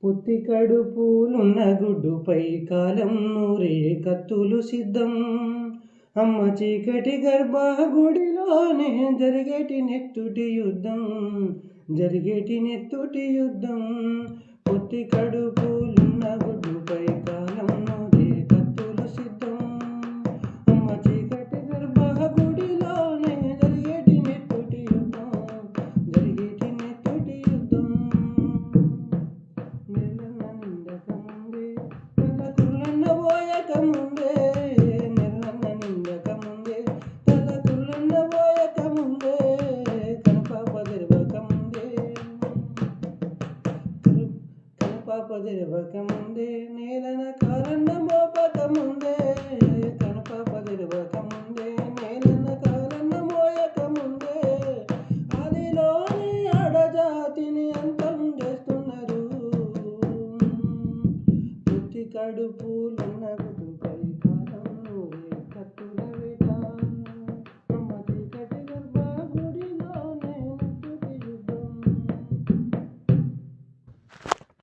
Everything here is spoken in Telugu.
పొత్తి కడుపులున్న గుడ్డుపై కాలం నూరే కత్తులు సిద్ధం. అమ్మ చీకటి గర్భగుడిలోనే జరిగేటి నెత్తుటి యుద్ధం, జరిగేటి నెత్తుటి యుద్ధం. పొత్తి కడుపులున్న గుడ్డుపై కాలం నూరే కత్తులు సిద్ధం. అమ్మ చీకటి గర్భగుడిలోనే జరిగేటి నెత్తుటి యుద్ధం, జరిగేటి నెత్తుటి యుద్ధం. పోయకముందే నెల్లన్న నిండకముందే తలకుల్లన్న పోయకముందే కనుపాప తెరవకముందే కనుపాప తెరవకముందే నేలన కాలన్న మోపకముందే కనుపాప తెరవకముందే నేలన కాలన్న మోయకముందే ఆదిలోని ఆడజాతిని అంతం చేస్తున్నారు. కడుపులున్న గుడ్డుపై